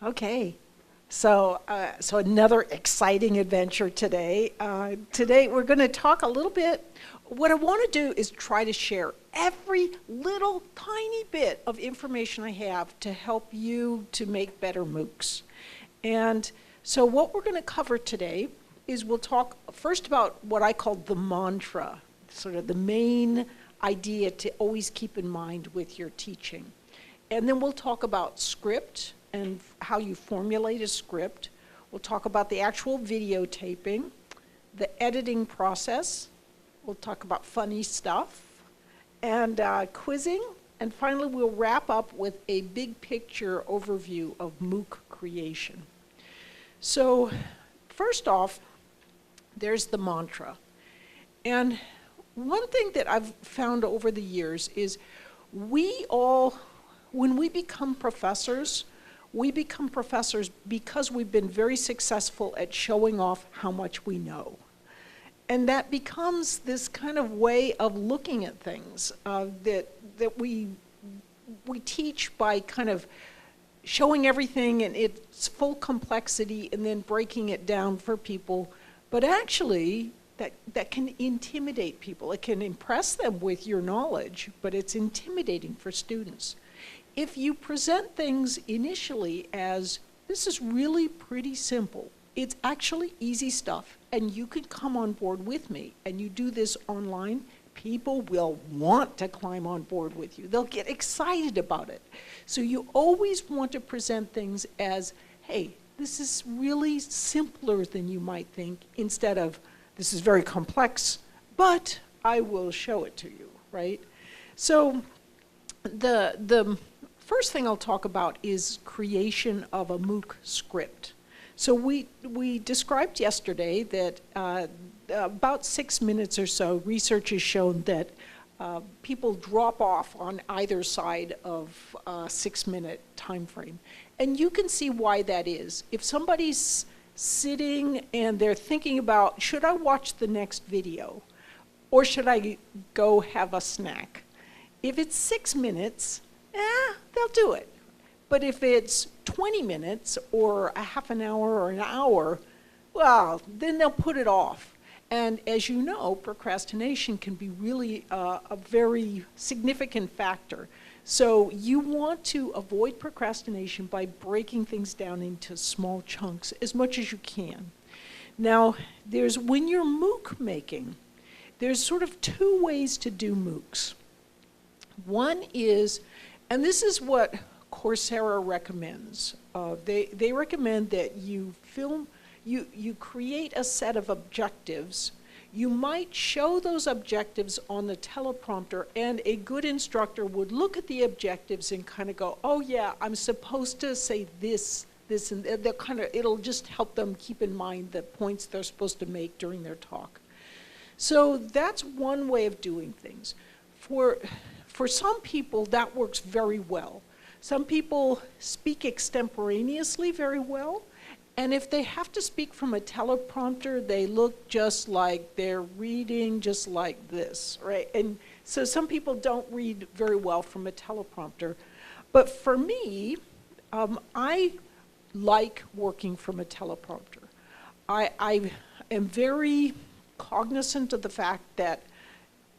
Okay, so another exciting adventure today. Today we're going to talk a little bit. What I want to do is try to share every little tiny bit of information I have to help you to make better MOOCs. And so what we're going to cover today is we'll talk first about what I call the mantra, sort of the main idea to always keep in mind with your teaching. And then we'll talk about script and how you formulate a script. We'll talk about the actual videotaping, the editing process. We'll talk about funny stuff and quizzing. And finally, we'll wrap up with a big picture overview of MOOC creation. So first off, there's the mantra. And one thing that I've found over the years is when we become professors because we've been very successful at showing off how much we know. And that becomes this kind of way of looking at things that we teach by kind of showing everything in its full complexity and then breaking it down for people. But actually, that can intimidate people. It can impress them with your knowledge, but it's intimidating for students. If you present things initially as, this is really pretty simple, it's actually easy stuff, and you can come on board with me, and you do this online, people will want to climb on board with you. They'll get excited about it. So you always want to present things as, hey, this is really simpler than you might think, instead of, this is very complex, but I will show it to you, right? So the first thing I'll talk about is creation of a MOOC script. So we described yesterday that about 6 minutes or so, research has shown that people drop off on either side of a 6-minute time frame. And you can see why that is. If somebody's sitting and they're thinking about, should I watch the next video or should I go have a snack? If it's 6 minutes, they'll do it. But if it's 20 minutes or a half an hour or an hour, well, then they'll put it off. And as you know, procrastination can be really a very significant factor. So you want to avoid procrastination by breaking things down into small chunks as much as you can. Now, when you're MOOC making, there's sort of two ways to do MOOCs. One is, and this is what Coursera recommends. They recommend that you create a set of objectives. You might show those objectives on the teleprompter, and a good instructor would look at the objectives and kind of go, oh yeah, I'm supposed to say this, and it'll just help them keep in mind the points they're supposed to make during their talk. So that's one way of doing things. For some people, that works very well. Some people speak extemporaneously very well, and if they have to speak from a teleprompter, they look just like they're reading just like this, right? And so some people don't read very well from a teleprompter. But for me, I like working from a teleprompter. I am very cognizant of the fact that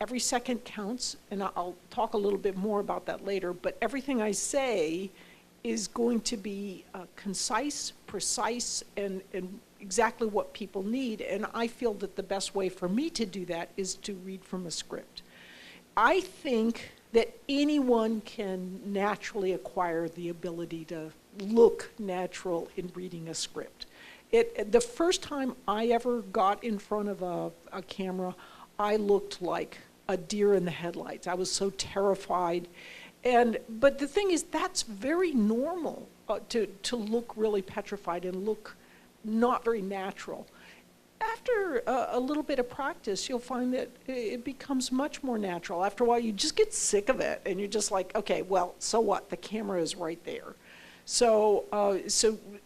every second counts, and I'll talk a little bit more about that later, but everything I say is going to be concise, precise, and exactly what people need, and I feel that the best way for me to do that is to read from a script. I think that anyone can naturally acquire the ability to look natural in reading a script. The first time I ever got in front of a camera, I looked like a deer in the headlights. I was so terrified. But the thing is, that's very normal to look really petrified and look not very natural. After a little bit of practice, you'll find that it becomes much more natural. After a while, you just get sick of it, and you're just like, okay, well, so what? The camera is right there. So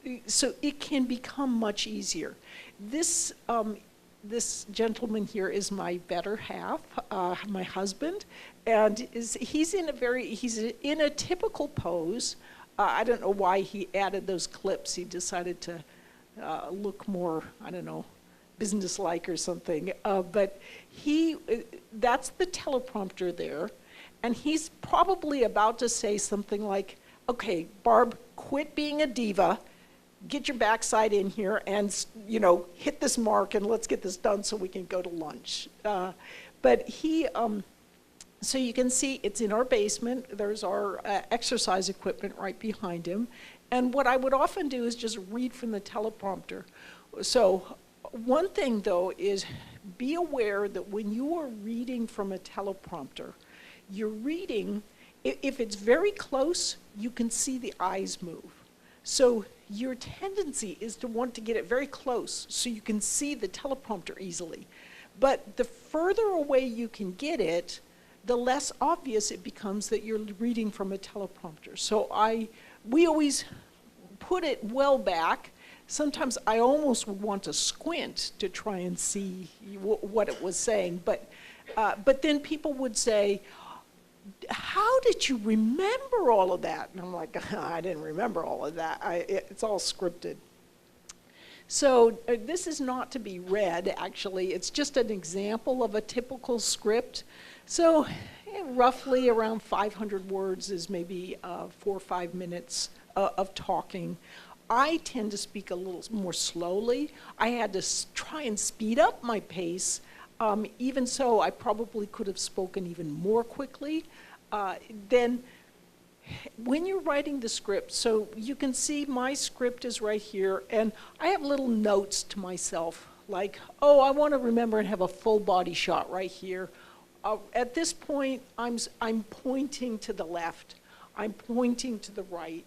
it can become much easier. This gentleman here is my better half, my husband, and he's in a typical pose. I don't know why he added those clips. He decided to look more, I don't know, business-like or something. But that's the teleprompter there. And he's probably about to say something like, okay, Barb, quit being a diva, get your backside in here and, you know, hit this mark and let's get this done so we can go to lunch. But so you can see it's in our basement. There's our exercise equipment right behind him. And what I would often do is just read from the teleprompter. So one thing, though, is be aware that when you are reading from a teleprompter, you're reading, if it's very close, you can see the eyes move. So your tendency is to want to get it very close so you can see the teleprompter easily. But the further away you can get it, the less obvious it becomes that you're reading from a teleprompter. So we always put it well back. Sometimes I almost would want to squint to try and see what it was saying. But then people would say, how did you remember all of that? And I'm like, I didn't remember all of that. It's all scripted. So this is not to be read, actually. It's just an example of a typical script. So roughly around 500 words is maybe 4 or 5 minutes of talking. I tend to speak a little more slowly. I had to try and speed up my pace. Even so, I probably could have spoken even more quickly. Then when you're writing the script, so you can see my script is right here, and I have little notes to myself, like, oh, I want to remember and have a full body shot right here. At this point, I'm pointing to the left. I'm pointing to the right.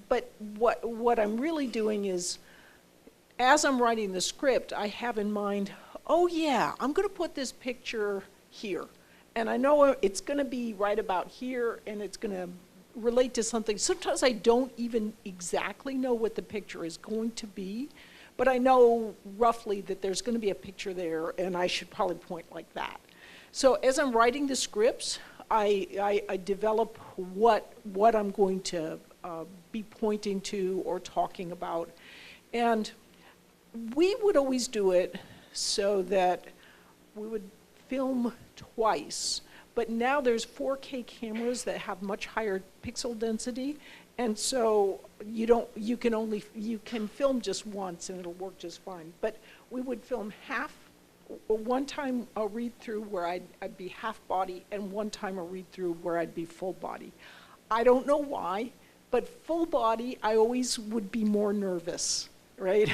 But what I'm really doing is, as I'm writing the script, I have in mind, oh yeah, I'm going to put this picture here. And I know it's going to be right about here, and it's going to relate to something. Sometimes I don't even exactly know what the picture is going to be, but I know roughly that there's going to be a picture there, and I should probably point like that. So as I'm writing the scripts, I develop what I'm going to be pointing to or talking about. And we would always do it so that we would film twice. But now there's 4K cameras that have much higher pixel density, and so you can film just once and it'll work just fine. But we would film one time a read through where I'd be half body, and one time a read through where I'd be full body. I don't know why, but full body I always would be more nervous, right?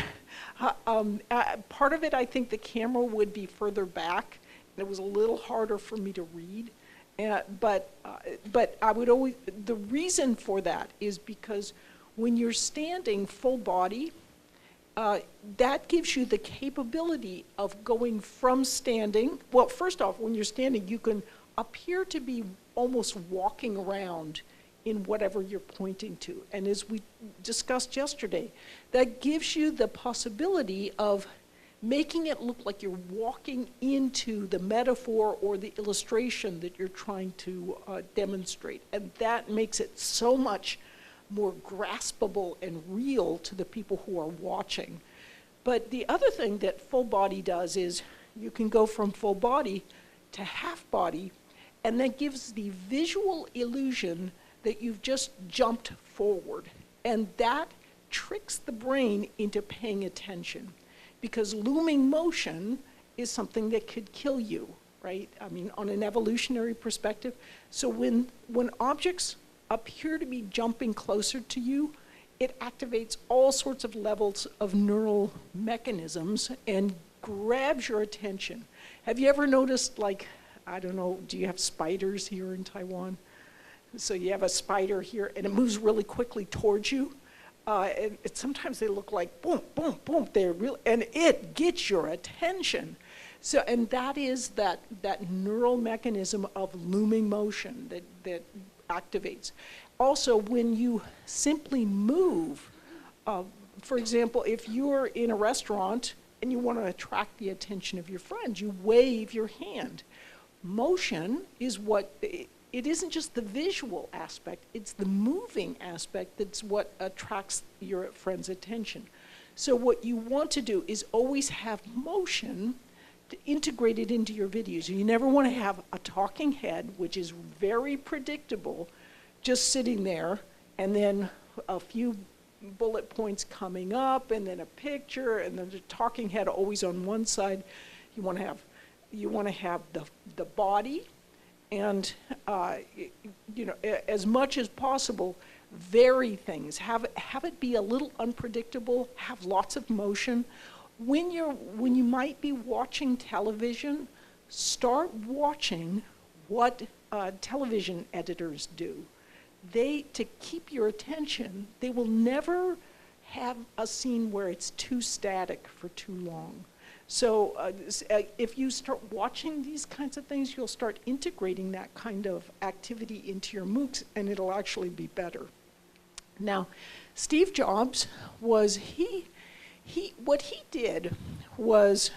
Part of it, I think the camera would be further back. It was a little harder for me to read, but I would always, the reason for that is because when you're standing full body, that gives you the capability of going from standing. Well, first off, when you're standing, you can appear to be almost walking around in whatever you're pointing to. And as we discussed yesterday, that gives you the possibility of making it look like you're walking into the metaphor or the illustration that you're trying to demonstrate. And that makes it so much more graspable and real to the people who are watching. But the other thing that full body does is you can go from full body to half body, and that gives the visual illusion that you've just jumped forward. And that tricks the brain into paying attention, because looming motion is something that could kill you, right? I mean, on an evolutionary perspective. So when objects appear to be jumping closer to you, it activates all sorts of levels of neural mechanisms and grabs your attention. Have you ever noticed, like, I don't know, do you have spiders here in Taiwan? So you have a spider here, and it moves really quickly towards you. And sometimes they look like boom, boom, boom. They're really, and it gets your attention. So, and that is that neural mechanism of looming motion that activates. Also, when you simply move, for example, if you're in a restaurant and you want to attract the attention of your friends, you wave your hand. Motion is what it isn't just the visual aspect, it's the moving aspect that's what attracts your friend's attention. So what you want to do is always have motion to integrate it into your videos. You never want to have a talking head, which is very predictable, just sitting there, and then a few bullet points coming up, and then a picture, and then the talking head always on one side. You want to have the body, and you know, as much as possible, vary things. Have it be a little unpredictable. Have lots of motion. When you might be watching television, start watching what television editors do. To keep your attention, they will never have a scene where it's too static for too long. So if you start watching these kinds of things, you'll start integrating that kind of activity into your MOOCs, and it'll actually be better. Now, Steve Jobs what he did was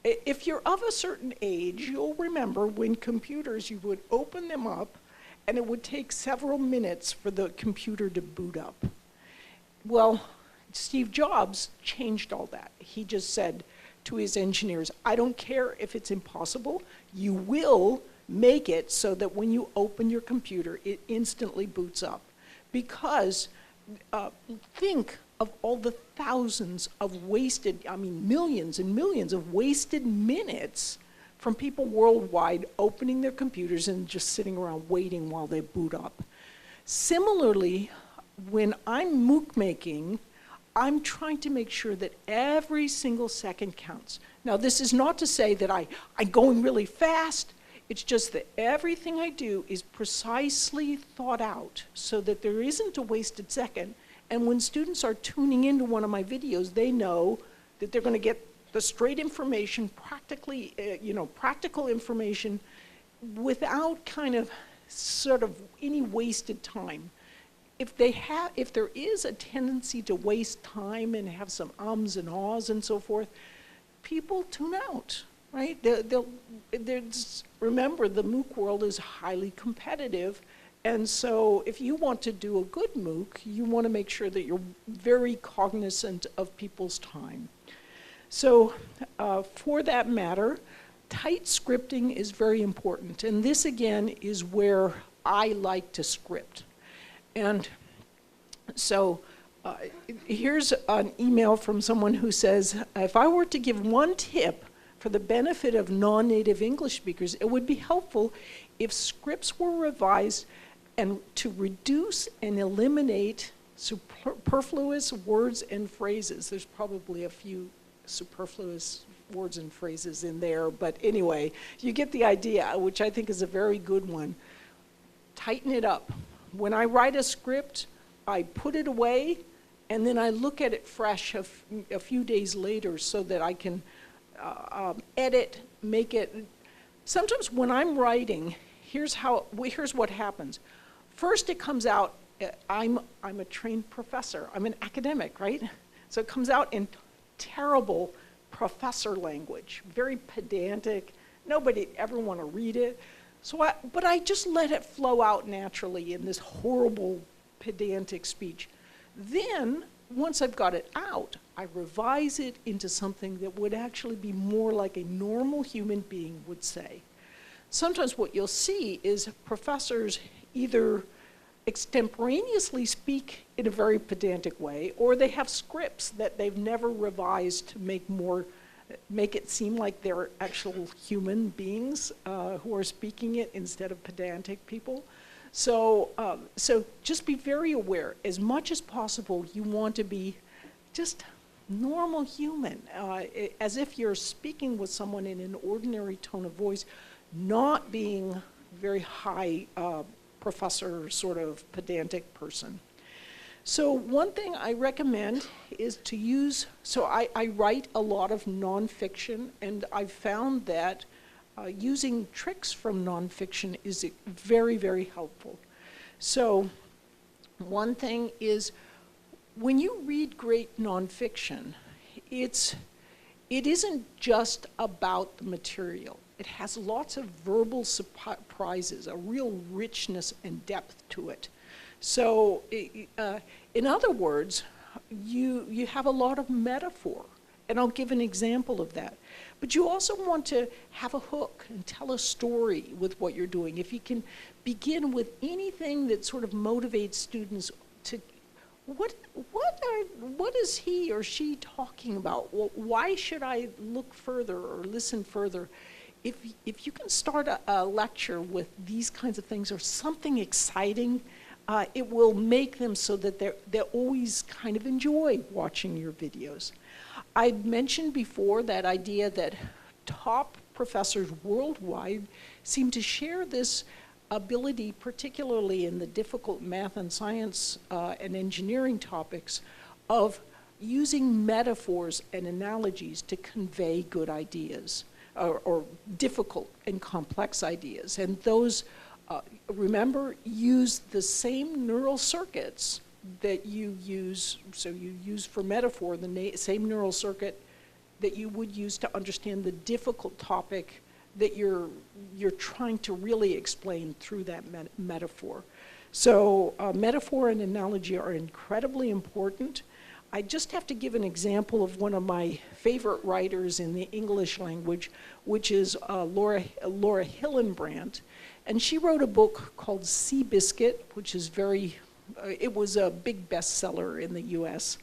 if you're of a certain age, you'll remember when computers, you would open them up, and it would take several minutes for the computer to boot up. Well, Steve Jobs changed all that. He just said to his engineers, I don't care if it's impossible, you will make it so that when you open your computer, it instantly boots up. Because think of all the thousands of millions and millions of wasted minutes from people worldwide opening their computers and just sitting around waiting while they boot up. Similarly, when I'm MOOC making, I'm trying to make sure that every single second counts. Now, this is not to say that I'm going really fast. It's just that everything I do is precisely thought out so that there isn't a wasted second. And when students are tuning into one of my videos, they know that they're going to get the straight information, practical information, without kind of sort of any wasted time. If there is a tendency to waste time and have some ums and ahs and so forth, people tune out, right? Remember, the MOOC world is highly competitive, and so if you want to do a good MOOC, you want to make sure that you're very cognizant of people's time. So for that matter, tight scripting is very important, and this again is where I like to script. And so here's an email from someone who says, if I were to give one tip for the benefit of non-native English speakers, it would be helpful if scripts were revised and to reduce and eliminate superfluous words and phrases. There's probably a few superfluous words and phrases in there, but anyway, you get the idea, which I think is a very good one. Tighten it up. When I write a script, I put it away, and then I look at it fresh a few days later so that I can edit, make it. Sometimes when I'm writing, here's what happens. First it comes out, I'm a trained professor, I'm an academic, right? So it comes out in terrible professor language, very pedantic, nobody ever want to read it. But I just let it flow out naturally in this horrible, pedantic speech. Then, once I've got it out, I revise it into something that would actually be more like a normal human being would say. Sometimes what you'll see is professors either extemporaneously speak in a very pedantic way, or they have scripts that they've never revised to make it seem like they're actual human beings who are speaking it instead of pedantic people. So just be very aware. As much as possible, you want to be just normal human, as if you're speaking with someone in an ordinary tone of voice, not being very high professor sort of pedantic person. So one thing I recommend is to use, I write a lot of nonfiction, and I've found that using tricks from nonfiction is very, very helpful. So one thing is, when you read great nonfiction, it isn't just about the material. It has lots of verbal surprises, a real richness and depth to it. So in other words, you have a lot of metaphor, and I'll give an example of that. But you also want to have a hook and tell a story with what you're doing. If you can begin with anything that sort of motivates students to, what is he or she talking about? Why should I look further or listen further? If you can start a lecture with these kinds of things or something exciting, it will make them so that they always kind of enjoy watching your videos. I mentioned before that idea that top professors worldwide seem to share this ability, particularly in the difficult math and science and engineering topics, of using metaphors and analogies to convey good ideas or difficult and complex ideas. And those, remember, use the same neural circuits that you use, so you use for metaphor the same neural circuit that you would use to understand the difficult topic that you're trying to really explain through that metaphor. So metaphor and analogy are incredibly important. I just have to give an example of one of my favorite writers in the English language, which is Laura Hillenbrand. And she wrote a book called Seabiscuit, which is it was a big bestseller in the US.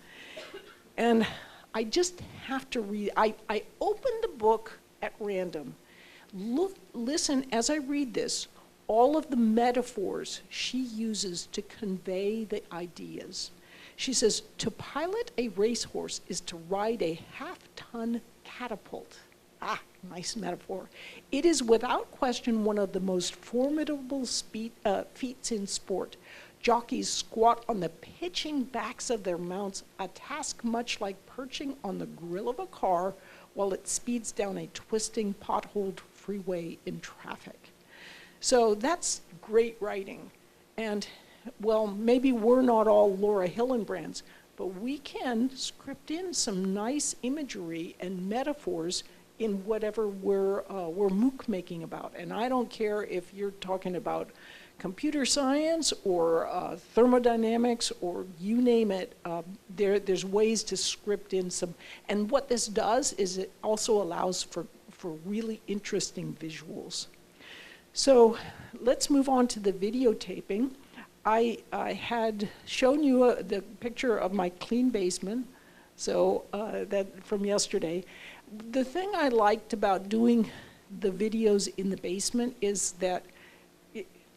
And I just have to read, I opened the book at random. Listen as I read this, all of the metaphors she uses to convey the ideas. She says, to pilot a racehorse is to ride a half-ton catapult. Ah, nice metaphor. It is without question one of the most formidable feats in sport. Jockeys squat on the pitching backs of their mounts, a task much like perching on the grill of a car while it speeds down a twisting, potholed freeway in traffic. So that's great writing. And well, maybe we're not all Laura Hillenbrands, but we can script in some nice imagery and metaphors in whatever we're MOOC making about. And I don't care if you're talking about computer science or thermodynamics or you name it, there's ways to script in some. And what this does is it also allows for really interesting visuals. So let's move on to the videotaping. I had shown you the picture of my clean basement, so that from yesterday. The thing I liked about doing the videos in the basement is that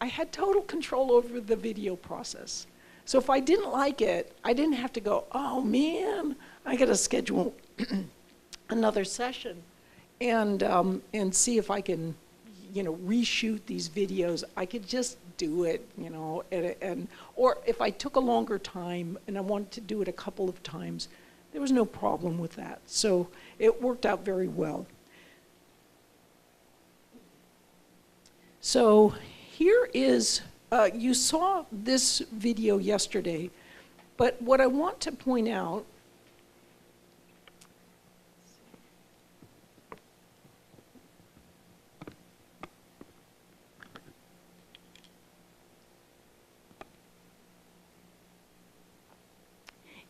I had total control over the video process. So if I didn't like it, I didn't have to go, oh man, I gotta schedule another session and see if I can, reshoot these videos. I could just do it, or if I took a longer time and I wanted to do it a couple of times, there was no problem with that. So it worked out very well. So here is, you saw this video yesterday, but what I want to point out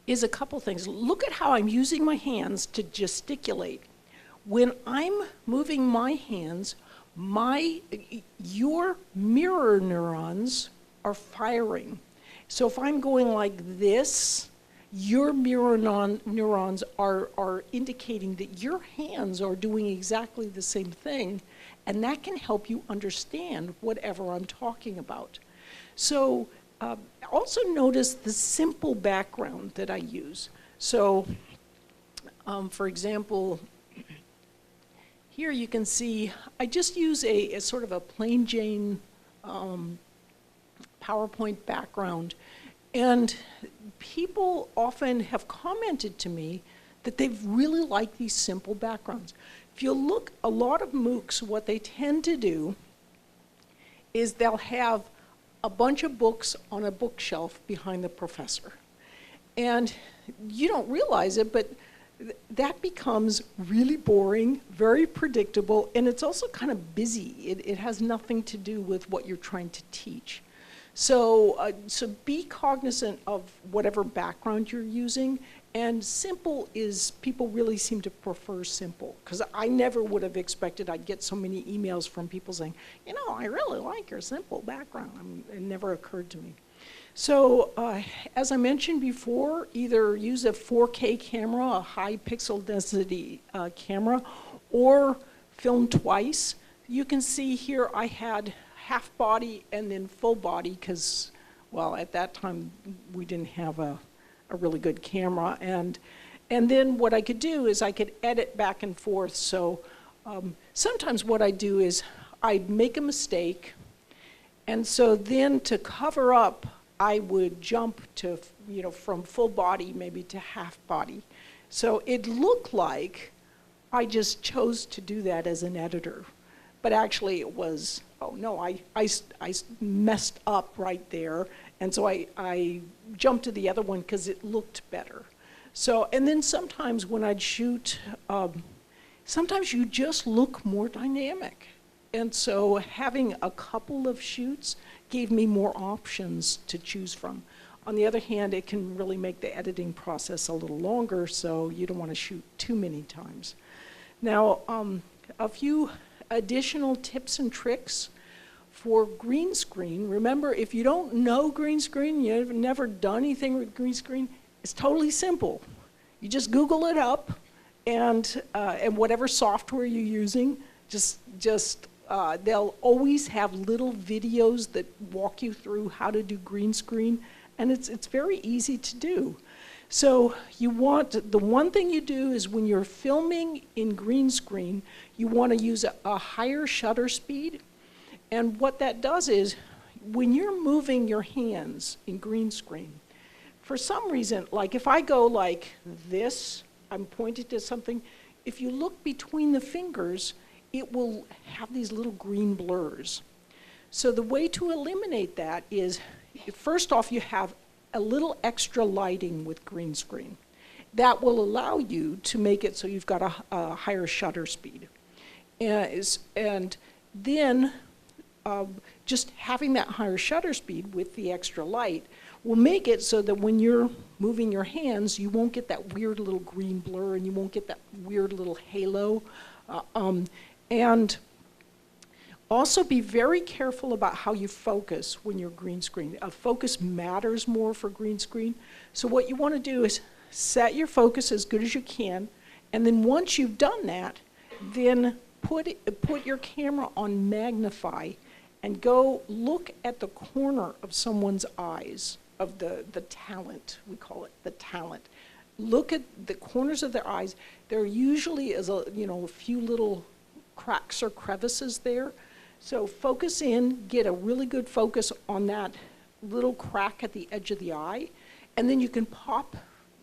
is a couple things. Look at how I'm using my hands to gesticulate. When I'm moving my hands, your mirror neurons are firing. So if I'm going like this, your mirror neurons are indicating that your hands are doing exactly the same thing, and that can help you understand whatever I'm talking about. So also notice the simple background that I use. So for example, here you can see I just use a sort of a plain Jane PowerPoint background, and people often have commented to me that they've really liked these simple backgrounds. If you look, a lot of MOOCs, what they tend to do is they'll have a bunch of books on a bookshelf behind the professor. And you don't realize it, but that becomes really boring, very predictable, and it's also kind of busy. It has nothing to do with what you're trying to teach. So be cognizant of whatever background you're using, and simple is, people really seem to prefer simple, because I never would have expected I'd get so many emails from people saying, you know, I really like your simple background. It never occurred to me. So as I mentioned before, either use a 4K camera, a high pixel density camera, or film twice. You can see here I had half body and then full body because, well, at that time we didn't have a really good camera. And then what I could do is I could edit back and forth. So sometimes what I do is I'd make a mistake, and so then to cover up, I would jump to, you know, from full body maybe to half body. So it looked like I just chose to do that as an editor. But actually it was, oh no, I messed up right there. And so I jumped to the other one because it looked better. So, and then sometimes when I'd shoot, sometimes you just look more dynamic. And so having a couple of shoots gave me more options to choose from. On the other hand, it can really make the editing process a little longer, so you don't want to shoot too many times. Now, a few additional tips and tricks for green screen. Remember, if you don't know green screen, you've never done anything with green screen, it's totally simple. You just Google it up, and whatever software you're using, they'll always have little videos that walk you through how to do green screen, and it's very easy to do. So the one thing you do is when you're filming in green screen, you want to use a higher shutter speed. And what that does is, when you're moving your hands in green screen, for some reason, like if I go like this, I'm pointed to something, if you look between the fingers, it will have these little green blurs. So the way to eliminate that is, first off, you have a little extra lighting with green screen. That will allow you to make it so you've got a higher shutter speed. And then just having that higher shutter speed with the extra light will make it so that when you're moving your hands, you won't get that weird little green blur, and you won't get that weird little halo. And also be very careful about how you focus when you're green screen. Focus matters more for green screen. So what you want to do is set your focus as good as you can, and then once you've done that, then put your camera on magnify and go look at the corner of someone's eyes, of the talent, we call it the talent. Look at the corners of their eyes. There usually is a few little cracks or crevices there. So focus in, get a really good focus on that little crack at the edge of the eye, and then you can pop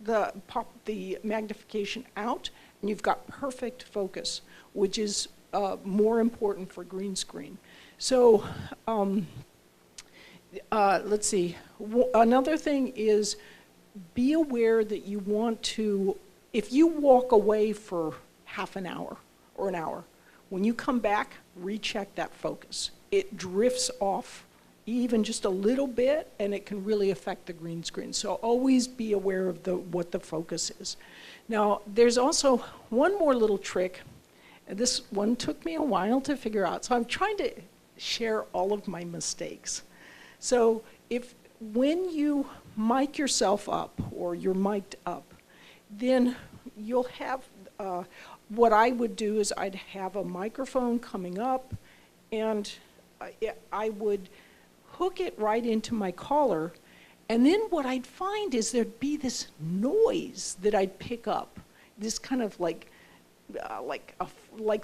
the magnification out, and you've got perfect focus, which is more important for green screen. So let's see. Another thing is, be aware that you want to, if you walk away for half an hour or an hour, when you come back, recheck that focus. It drifts off even just a little bit, and it can really affect the green screen. So always be aware of what the focus is. Now, there's also one more little trick. This one took me a while to figure out, so I'm trying to share all of my mistakes. So when you mic yourself up, or you're mic'd up, then you'll have, what I would do is I'd have a microphone coming up, and I would hook it right into my collar, and then what I'd find is there'd be this noise that I'd pick up, this kind of like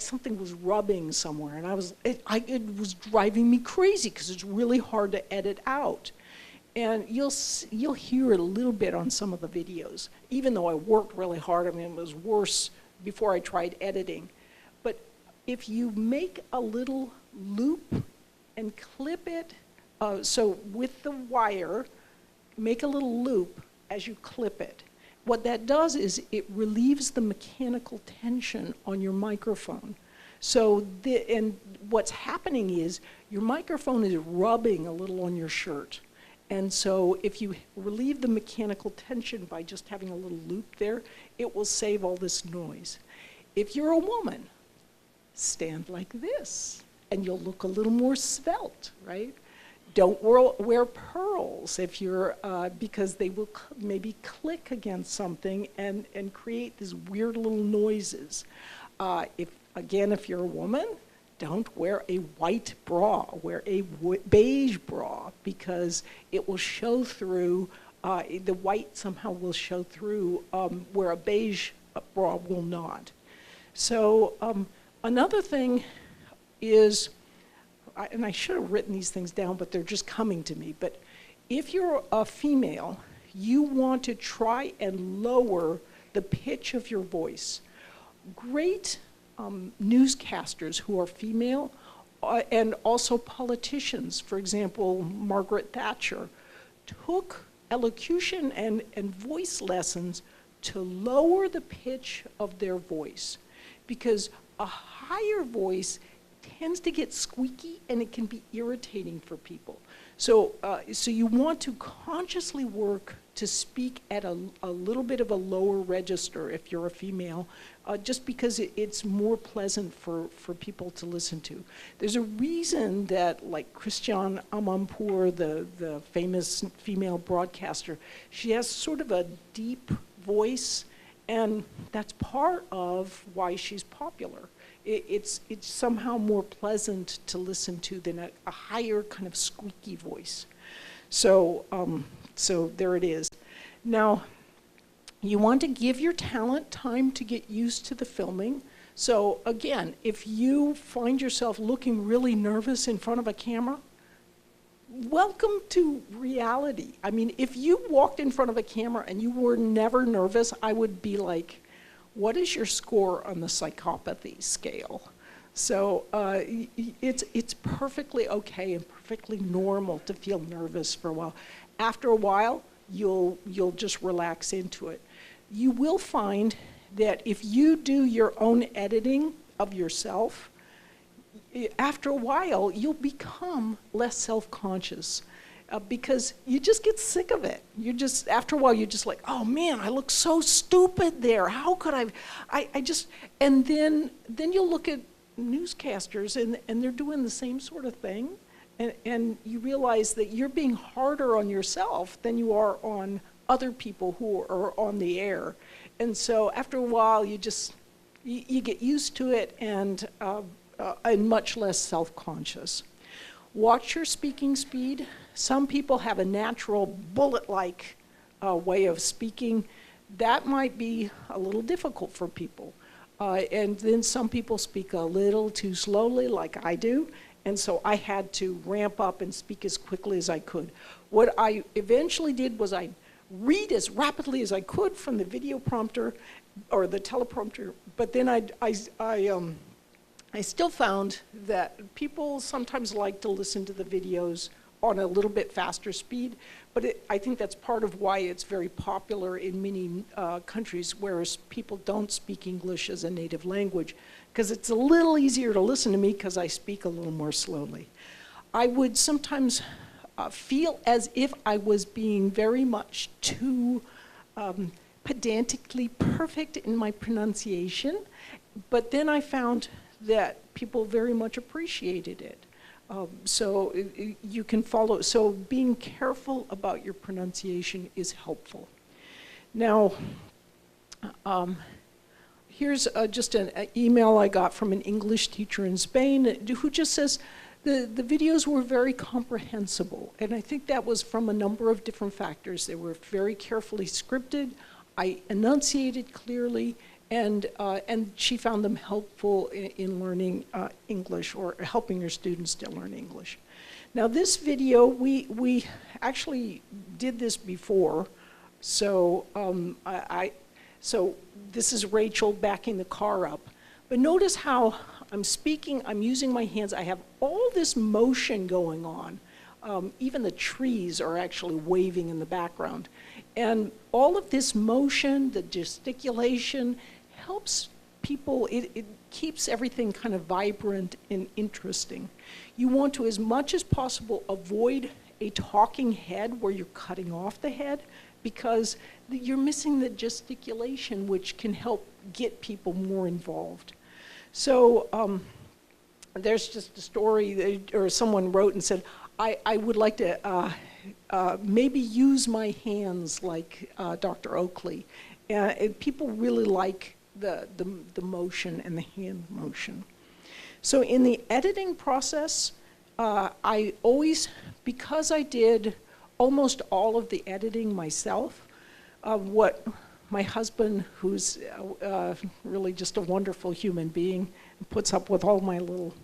something was rubbing somewhere, and it was driving me crazy because it's really hard to edit out. And you'll hear it a little bit on some of the videos, even though I worked really hard. I mean, it was worse before I tried editing. But if you make a little loop and clip it, so with the wire, make a little loop as you clip it. what that does is it relieves the mechanical tension on your microphone. So, and what's happening is your microphone is rubbing a little on your shirt. And so if you relieve the mechanical tension by just having a little loop there, it will save all this noise. If you're a woman, stand like this, and you'll look a little more svelte, right? Don't wear pearls if you're, because they will maybe click against something and create these weird little noises. If you're a woman, don't wear a white bra, wear a beige bra, because it will show through, the white somehow will show through where a beige bra will not. So another thing is, and I should have written these things down, but they're just coming to me, but if you're a female, you want to try and lower the pitch of your voice. Great newscasters who are female, and also politicians, for example, Margaret Thatcher, took elocution and voice lessons to lower the pitch of their voice, because a higher voice tends to get squeaky and it can be irritating for people. So, so you want to consciously work to speak at a little bit of a lower register if you're a female, just because it's more pleasant for people to listen to. There's a reason that, like Christiane Amanpour, the famous female broadcaster, she has sort of a deep voice, and that's part of why she's popular. It's somehow more pleasant to listen to than a higher kind of squeaky voice. So, so there it is. Now, you want to give your talent time to get used to the filming. So again, if you find yourself looking really nervous in front of a camera, welcome to reality. I mean, if you walked in front of a camera and you were never nervous, I would be like, what is your score on the psychopathy scale? So it's perfectly okay and perfectly normal to feel nervous for a while. After a while, you'll just relax into it. You will find that if you do your own editing of yourself, after a while, you'll become less self-conscious. Because you just get sick of it. You just, after a while, you're just like, oh man, I look so stupid there. How could I just, and then you'll look at newscasters and they're doing the same sort of thing. And you realize that you're being harder on yourself than you are on other people who are on the air. And so after a while, you just, you get used to it and much less self-conscious. Watch your speaking speed. Some people have a natural bullet-like way of speaking. That might be a little difficult for people. And then some people speak a little too slowly, like I do. And so I had to ramp up and speak as quickly as I could. What I eventually did was I read as rapidly as I could from the video prompter or the teleprompter, but then I still found that people sometimes like to listen to the videos on a little bit faster speed, but I think that's part of why it's very popular in many countries where people don't speak English as a native language, because it's a little easier to listen to me because I speak a little more slowly. I would sometimes feel as if I was being very much too pedantically perfect in my pronunciation, but then I found that people very much appreciated it. So you can follow, so being careful about your pronunciation is helpful. Now, here's just an email I got from an English teacher in Spain who just says, the videos were very comprehensible, and I think that was from a number of different factors. They were very carefully scripted, I enunciated clearly, and she found them helpful in learning English, or helping her students to learn English. Now this video, we actually did this before, so so this is Rachel backing the car up. But notice how I'm speaking, I'm using my hands, I have all this motion going on. Even the trees are actually waving in the background. And all of this motion, the gesticulation, helps people, it keeps everything kind of vibrant and interesting. You want to, as much as possible, avoid a talking head where you're cutting off the head, because you're missing the gesticulation, which can help get people more involved. So there's just a story, or someone wrote and said, I would like to maybe use my hands like Dr. Oakley. People really like the motion and the hand motion. So in the editing process, I always, because I did almost all of the editing myself, what my husband, who's really just a wonderful human being, puts up with all my little,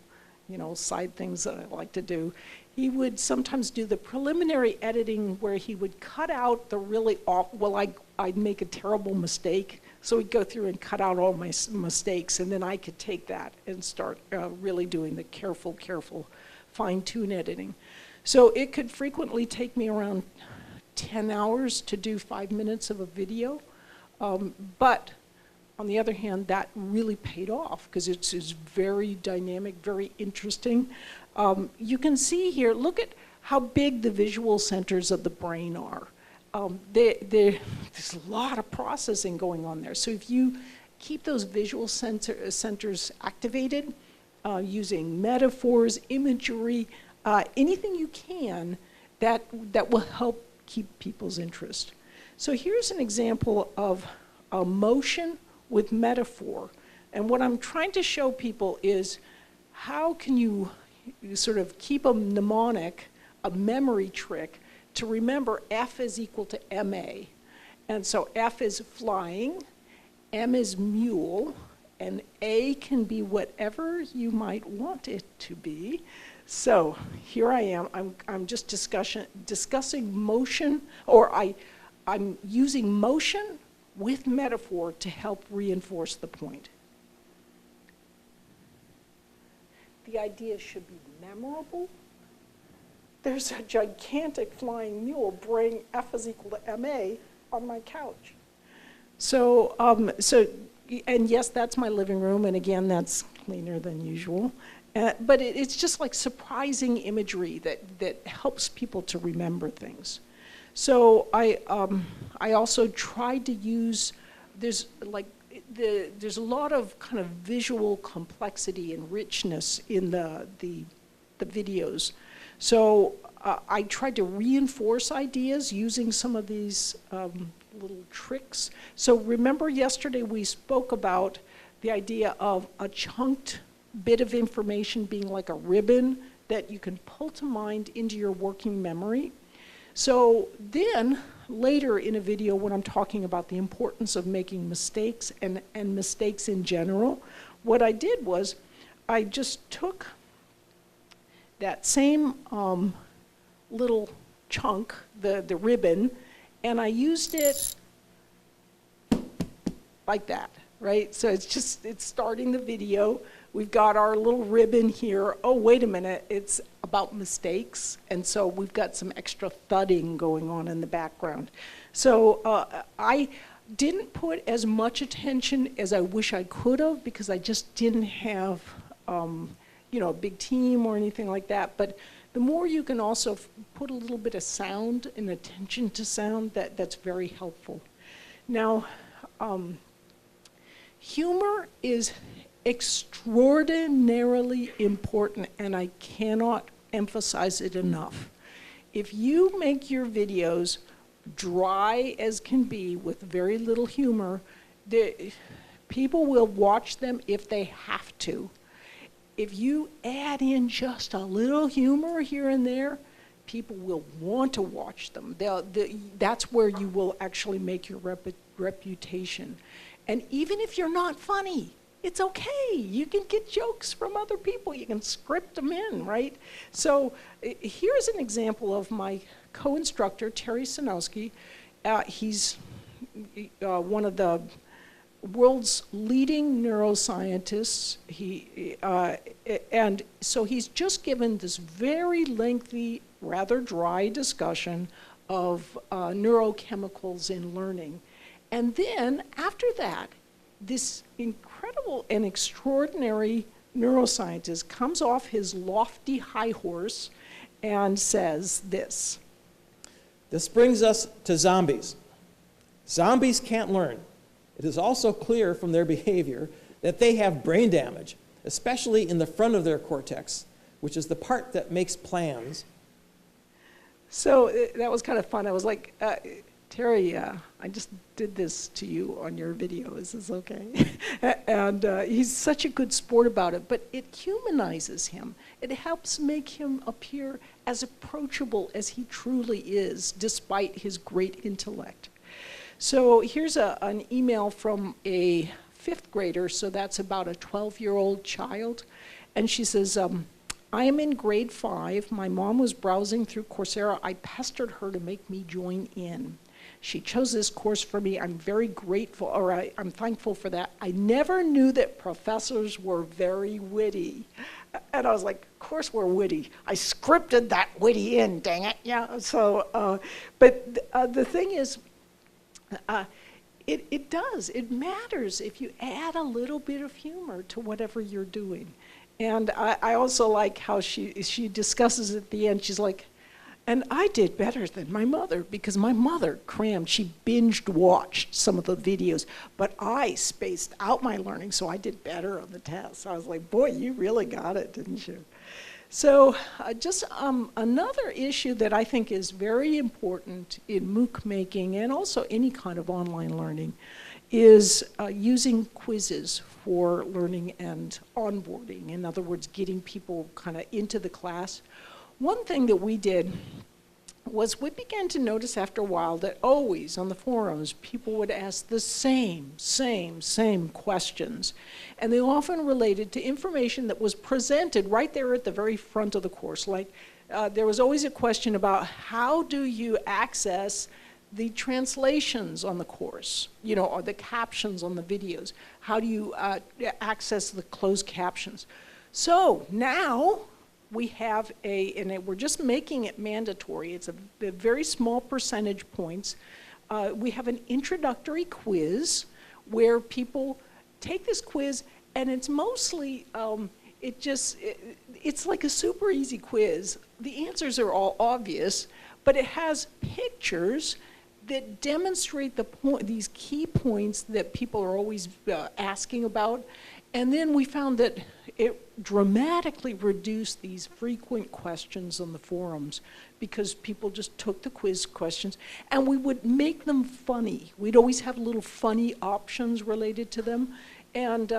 side things that I like to do. He would sometimes do the preliminary editing where he would cut out the really I'd make a terrible mistake, so he'd go through and cut out all my mistakes, and then I could take that and start really doing the careful, fine-tune editing. So it could frequently take me around 10 hours to do 5 minutes of a video, but on the other hand, that really paid off because it's very dynamic, very interesting. You can see here, look at how big the visual centers of the brain are. There's a lot of processing going on there. So if you keep those visual centers activated, using metaphors, imagery, anything you can, that will help keep people's interest. So here's an example of a motion with metaphor. And what I'm trying to show people is how can you sort of keep a mnemonic, a memory trick, to remember F is equal to MA. And so F is flying, M is mule, and A can be whatever you might want it to be. So here I am, I'm just discussing motion, or I'm using motion with metaphor to help reinforce the point. The idea should be memorable. There's a gigantic flying mule bring F is equal to MA on my couch. So, and yes, that's my living room, and again, that's cleaner than usual. But it's just like surprising imagery that helps people to remember things. So I also tried to use, there's a lot of kind of visual complexity and richness in the videos. So I tried to reinforce ideas using some of these little tricks. So remember yesterday we spoke about the idea of a chunked bit of information being like a ribbon that you can pull to mind into your working memory. So then, later in a video when I'm talking about the importance of making mistakes and mistakes in general, what I did was I just took that same little chunk, the ribbon, and I used it like that, right? So it's starting the video. We've got our little ribbon here. Oh, wait a minute, it's about mistakes. And so we've got some extra thudding going on in the background. So I didn't put as much attention as I wish I could have because I just didn't have a big team or anything like that. But the more you can also put a little bit of sound and attention to sound, that's very helpful. Now, humor is extraordinarily important, and I cannot emphasize it enough. If you make your videos dry as can be with very little humor, people will watch them if they have to. If you add in just a little humor here and there, people will want to watch them. That's where you will actually make your reputation. And even if you're not funny, it's okay. You can get jokes from other people. You can script them in, right? So here's an example of my co-instructor, Terry Sanowski. He's one of the world's leading neuroscientists. And so he's just given this very lengthy rather dry discussion of neurochemicals in learning. And then after that, this incredible and extraordinary neuroscientist comes off his lofty high horse and says this. This brings us to zombies. Zombies can't learn. It is also clear from their behavior that they have brain damage, especially in the front of their cortex, which is the part that makes plans. So that was kind of fun. I was like, Terry, I just did this to you on your video. Is this okay? And he's such a good sport about it, but it humanizes him. It helps make him appear as approachable as he truly is, despite his great intellect. So here's an email from a 5th grader, so that's about a 12-year-old child. And she says, I am in grade 5. My mom was browsing through Coursera. I pestered her to make me join in. She chose this course for me. I'm very grateful, or I'm thankful for that. I never knew that professors were very witty. And I was like, of course we're witty. I scripted that witty in, dang it. Yeah, so, but the thing is, it matters if you add a little bit of humor to whatever you're doing. And I also like how she discusses at the end, she's like, and I did better than my mother because my mother crammed, she binged watched some of the videos, but I spaced out my learning, so I did better on the test. I was like, boy, you really got it, didn't you? So just another issue that I think is very important in MOOC making and also any kind of online learning is using quizzes for learning and onboarding. In other words, getting people kind of into the class. One thing that we did was we began to notice after a while that always on the forums people would ask the same questions. And they often related to information that was presented right there at the very front of the course. Like there was always a question about how do you access the translations on the course, you know, or the captions on the videos. How do you access the closed captions? So now we have and we're just making it mandatory. It's a very small percentage points. We have an introductory quiz where people take this quiz, and it's mostly, it's like a super easy quiz. The answers are all obvious, but it has pictures that demonstrate these key points that people are always asking about. And then we found that it dramatically reduced these frequent questions on the forums because people just took the quiz questions, and we would make them funny. We'd always have little funny options related to them. And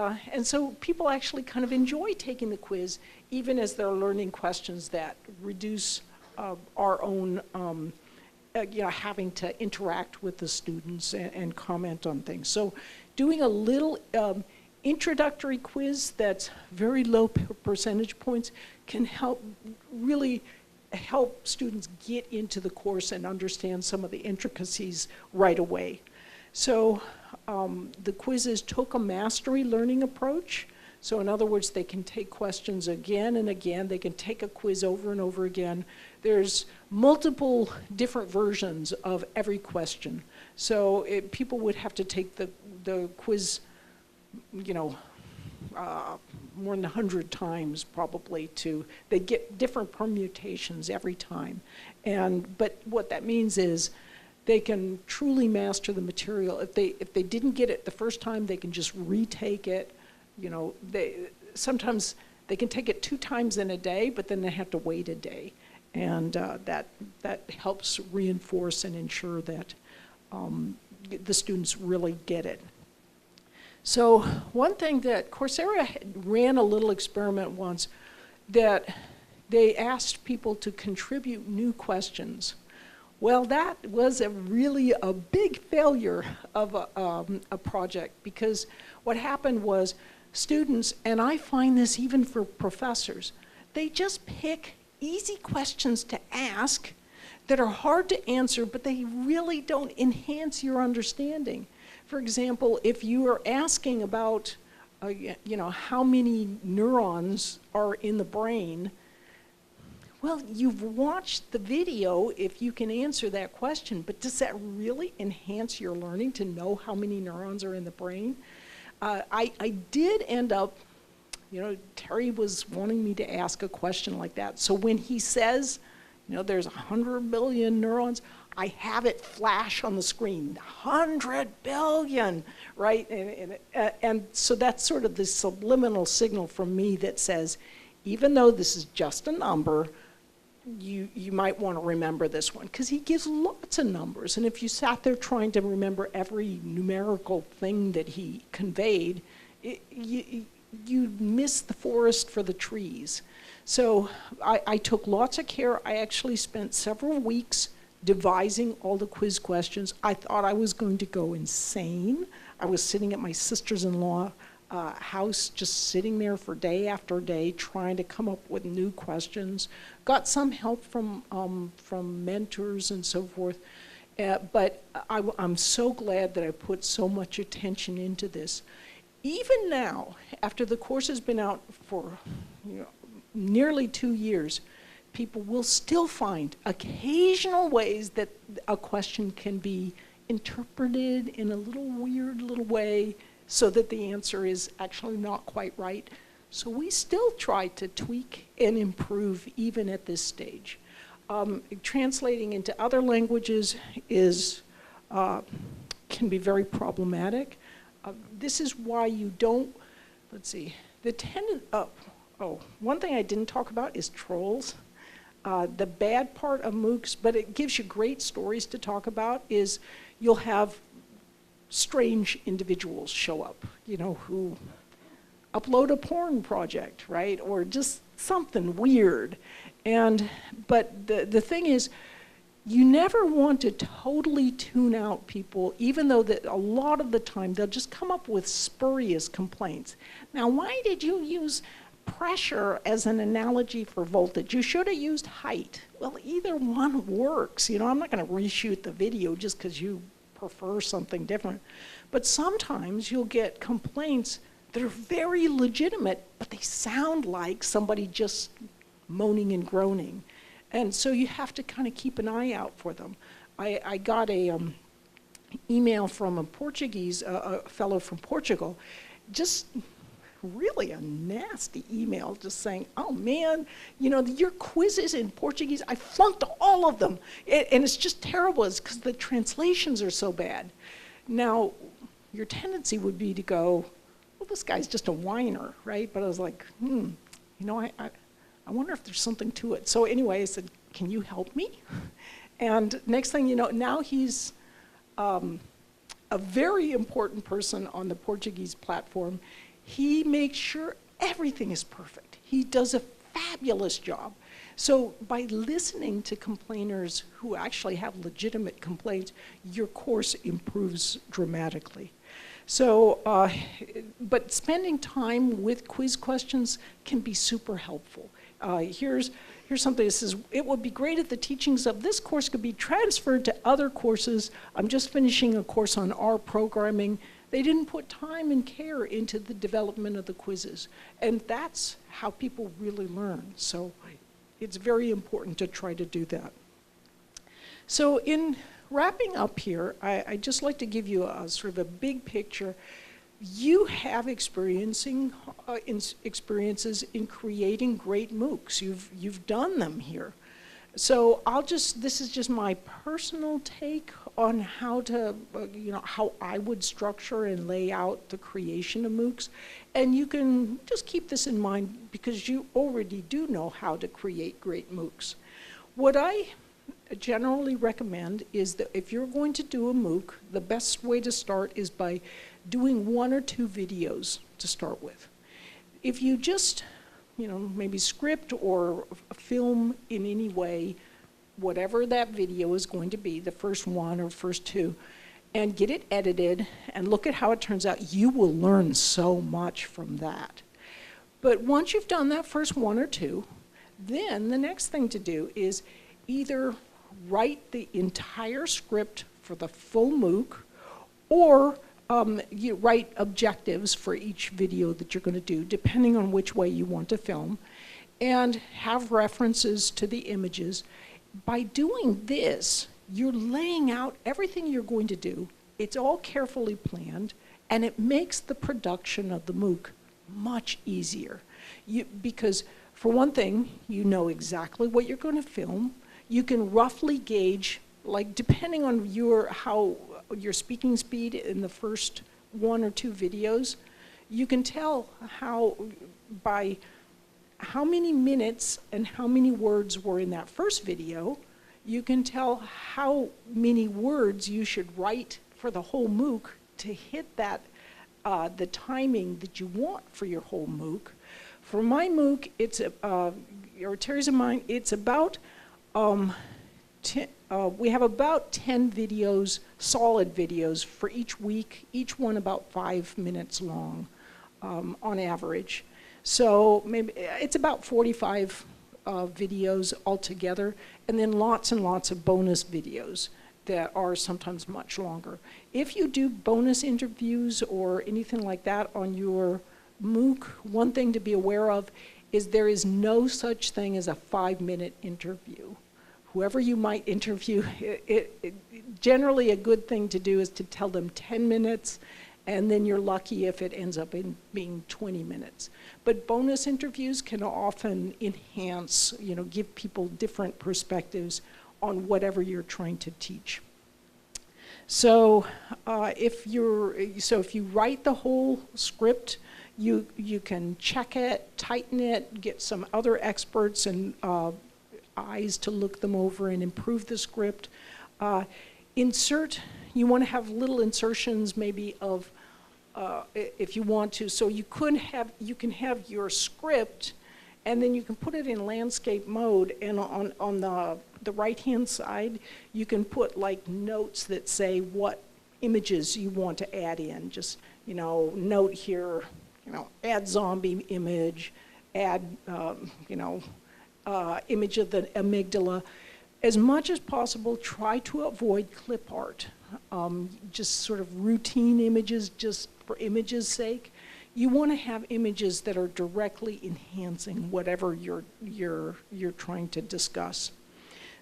so people actually kind of enjoy taking the quiz, even as they're learning questions that reduce our own having to interact with the students and comment on things. So doing a little introductory quiz that's very low percentage points can really help students get into the course and understand some of the intricacies right away. So the quizzes took a mastery learning approach. So in other words, they can take questions again and again. They can take a quiz over and over again. There's multiple different versions of every question. So people would have to take the quiz, you know, more than 100 times probably they get different permutations every time. But what that means is they can truly master the material. If they didn't get it the first time, they can just retake it. You know, sometimes they can take it 2 times in a day, but then they have to wait a day. And that helps reinforce and ensure that the students really get it. So one thing that Coursera ran a little experiment once that they asked people to contribute new questions. Well, that was really a big failure of a project, because what happened was students, and I find this even for professors, they just pick easy questions to ask that are hard to answer, but they really don't enhance your understanding. For example, if you are asking about, how many neurons are in the brain, well, you've watched the video if you can answer that question, but does that really enhance your learning to know how many neurons are in the brain? I did end up, Terry was wanting me to ask a question like that. So when he says, there's 100 billion neurons, I have it flash on the screen, 100 billion, right? And so that's sort of the subliminal signal from me that says, even though this is just a number, you might want to remember this one, because he gives lots of numbers. And if you sat there trying to remember every numerical thing that he conveyed, you'd miss the forest for the trees. So I took lots of care. I actually spent several weeks devising all the quiz questions. I thought I was going to go insane. I was sitting at my sister's-in-law house, just sitting there for day after day, trying to come up with new questions. Got some help from mentors and so forth. But I'm so glad that I put so much attention into this. Even now, after the course has been out for nearly 2 years, people will still find occasional ways that a question can be interpreted in a little weird little way so that the answer is actually not quite right. So we still try to tweak and improve even at this stage. Translating into other languages can be very problematic. This is why you don't, let's see, one thing I didn't talk about is trolls. The bad part of MOOCs, but it gives you great stories to talk about, is you'll have strange individuals show up, who upload a porn project, right? Or just something weird. But the thing is, you never want to totally tune out people, even though that a lot of the time they'll just come up with spurious complaints. Now, why did you use pressure as an analogy for voltage? You should have used height. Well, either one works. I'm not going to reshoot the video just because you prefer something different. But sometimes you'll get complaints that are very legitimate, but they sound like somebody just moaning and groaning. And so you have to kind of keep an eye out for them. I got a email from a fellow from Portugal, just really a nasty email, just saying, oh man, your quizzes in Portuguese, I flunked all of them. And it's just terrible, it's because the translations are so bad. Now, your tendency would be to go, well, this guy's just a whiner, right? But I was like, I wonder if there's something to it. So anyway, I said, can you help me? And next thing you know, now he's a very important person on the Portuguese platform. He makes sure everything is perfect. He does a fabulous job. So by listening to complainers who actually have legitimate complaints, your course improves dramatically. So, but spending time with quiz questions can be super helpful. Here's something that says, it would be great if the teachings of this course could be transferred to other courses. I'm just finishing a course on R programming. They didn't put time and care into the development of the quizzes. And that's how people really learn. So it's very important to try to do that. So in wrapping up here, I'd just like to give you a sort of a big picture. You have experiences in creating great MOOCs. You've done them here. So this is just my personal take on how to, how I would structure and lay out the creation of MOOCs. And you can just keep this in mind because you already do know how to create great MOOCs. What I generally recommend is that if you're going to do a MOOC, the best way to start is by doing 1 or 2 videos to start with. If you just, maybe script or film in any way, whatever that video is going to be, the first 1 or first 2, and get it edited and look at how it turns out, you will learn so much from that. But once you've done that first 1 or 2, then the next thing to do is either write the entire script for the full MOOC, or you write objectives for each video that you're going to do, depending on which way you want to film. and have references to the images. By doing this, you're laying out everything you're going to do. It's all carefully planned, and it makes the production of the MOOC much easier. Because for one thing, you know exactly what you're going to film. You can roughly gauge, like depending on your speaking speed in the first 1 or 2 videos, you can tell by how many minutes and how many words were in that first video. You can tell how many words you should write for the whole MOOC to hit that the timing that you want for your whole MOOC. For my MOOC, it's or Terry's and mine, it's about we have about 10 videos, solid videos for each week, each one about 5 minutes long on average. So maybe it's about 45 videos altogether, and then lots and lots of bonus videos that are sometimes much longer. If you do bonus interviews or anything like that on your MOOC, one thing to be aware of is there is no such thing as a 5-minute interview. Whoever you might interview, generally a good thing to do is to tell them 10 minutes, and then you're lucky if it ends up in being 20 minutes. But bonus interviews can often enhance, give people different perspectives on whatever you're trying to teach. So if you write the whole script, you can check it, tighten it, get some other experts and eyes to look them over and improve the script. You want to have little insertions maybe of, if you want to, so you can have your script and then you can put it in landscape mode, and on the right-hand side, you can put like notes that say what images you want to add in. Just, note here, add zombie image, add, image of the amygdala. As much as possible, try to avoid clip art, just sort of routine images just for images' sake. You want to have images that are directly enhancing whatever you're trying to discuss.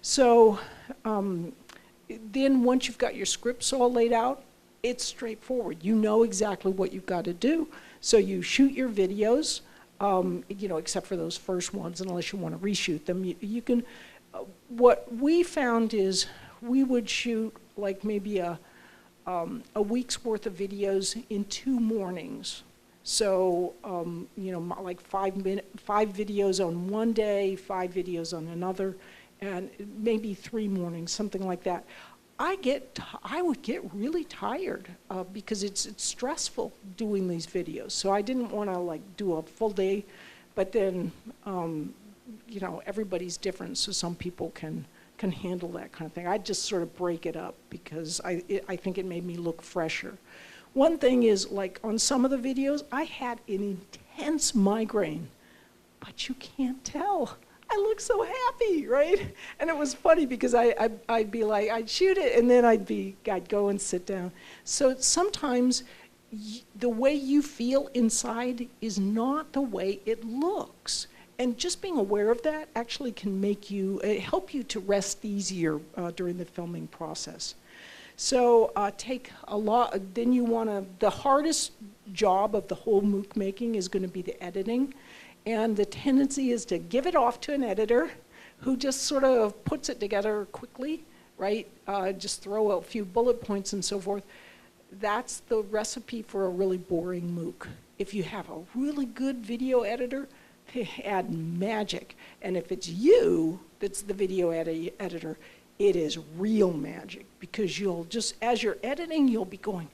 So then once you've got your scripts all laid out, it's straightforward. You know exactly what you've got to do. So you shoot your videos, except for those first ones, unless you want to reshoot them. You can. What we found is we would shoot like maybe a week's worth of videos in 2 mornings. So, like 5 videos on one day, 5 videos on another, and maybe 3 mornings, something like that. I would get really tired because it's stressful doing these videos. So I didn't want to like do a full day, but then, everybody's different. So some people can handle that kind of thing. I just sort of break it up because I think it made me look fresher. One thing is, like on some of the videos, I had an intense migraine, but you can't tell. I look so happy, right? And it was funny because I'd be like, I'd shoot it and then I'd go and sit down. So sometimes the way you feel inside is not the way it looks. And just being aware of that actually can help you to rest easier during the filming process. So the hardest job of the whole MOOC making is going to be the editing. And the tendency is to give it off to an editor who just sort of puts it together quickly, right? Just throw a few bullet points and so forth. That's the recipe for a really boring MOOC. If you have a really good video editor, they add magic. And if it's you that's the video editor, it is real magic, because as you're editing, you'll be going,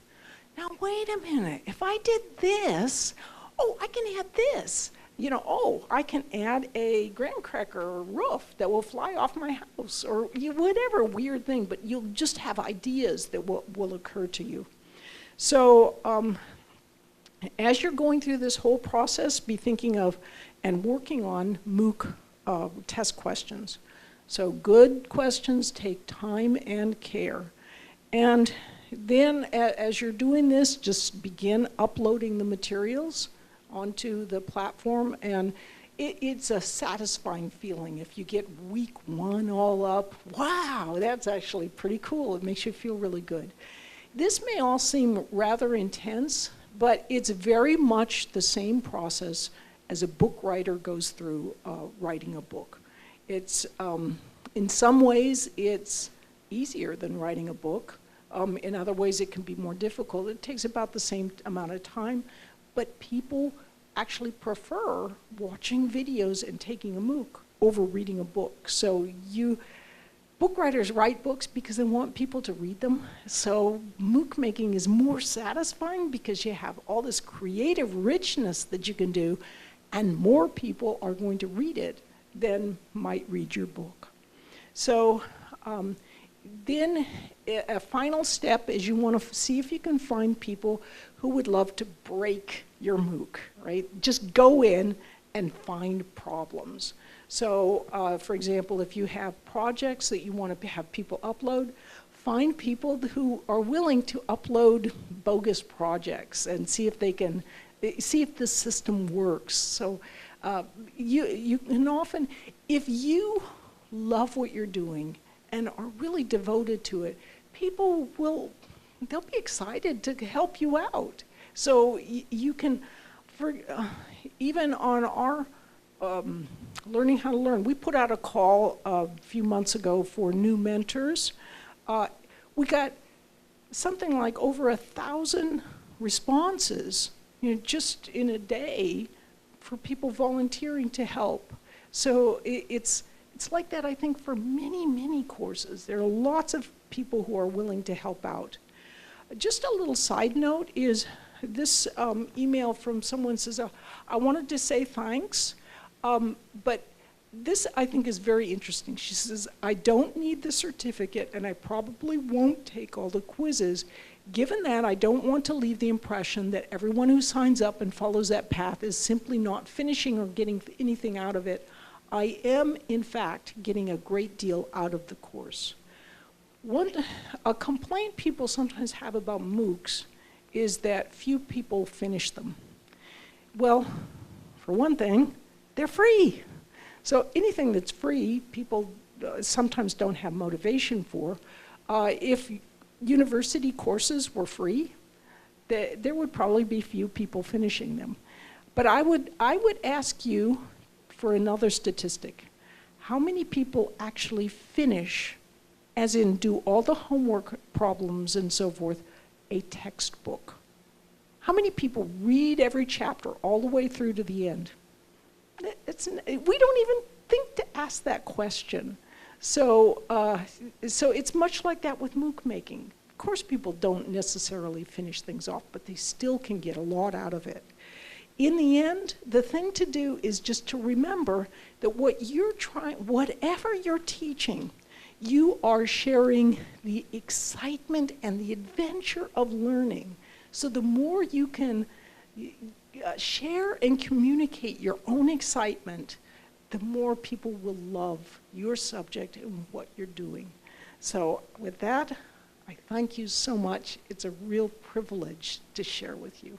now wait a minute, if I did this, I can add this. I can add a graham cracker roof that will fly off my house, or whatever weird thing, but you'll just have ideas that will occur to you. So as you're going through this whole process, be thinking of and working on MOOC test questions. So good questions take time and care. And then as you're doing this, just begin uploading the materials onto the platform. And it's a satisfying feeling if you get week 1 all up. Wow, that's actually pretty cool. It makes you feel really good. This may all seem rather intense, but it's very much the same process as a book writer goes through writing a book. It's, in some ways, it's easier than writing a book. In other ways, it can be more difficult. It takes about the same amount of time, but people actually prefer watching videos and taking a MOOC over reading a book. So book writers write books because they want people to read them. So MOOC making is more satisfying because you have all this creative richness that you can do, and more people are going to read it than might read your book. So then a final step is you want to see if you can find people who would love to break your MOOC, right? Just go in and find problems. So, for example, if you have projects that you want to have people upload, find people who are willing to upload bogus projects and see if they can, see if the system works. So you can often, if you love what you're doing and are really devoted to it, people they'll be excited to help you out. So you can, even on our Learning How to Learn, we put out a call a few months ago for new mentors. We got something like over 1,000 responses, just in a day, for people volunteering to help. So it's like that, I think, for many, many courses. There are lots of people who are willing to help out. Just a little side note is this email from someone says, I wanted to say thanks, but this I think is very interesting. She says, I don't need the certificate and I probably won't take all the quizzes. Given that, I don't want to leave the impression that everyone who signs up and follows that path is simply not finishing or getting anything out of it. I am, in fact, getting a great deal out of the course. A complaint people sometimes have about MOOCs is that few people finish them. Well, for one thing, they're free. So anything that's free, people sometimes don't have motivation for. If university courses were free, there would probably be few people finishing them. But I would ask you for another statistic. How many people actually finish, as in do all the homework problems and so forth, a textbook? How many people read every chapter all the way through to the end? We don't even think to ask that question. So it's much like that with MOOC making. Of course, people don't necessarily finish things off, but they still can get a lot out of it. In the end, the thing to do is just to remember that whatever you're teaching, you are sharing the excitement and the adventure of learning. So the more you can share and communicate your own excitement, the more people will love your subject and what you're doing. So with that, I thank you so much. It's a real privilege to share with you.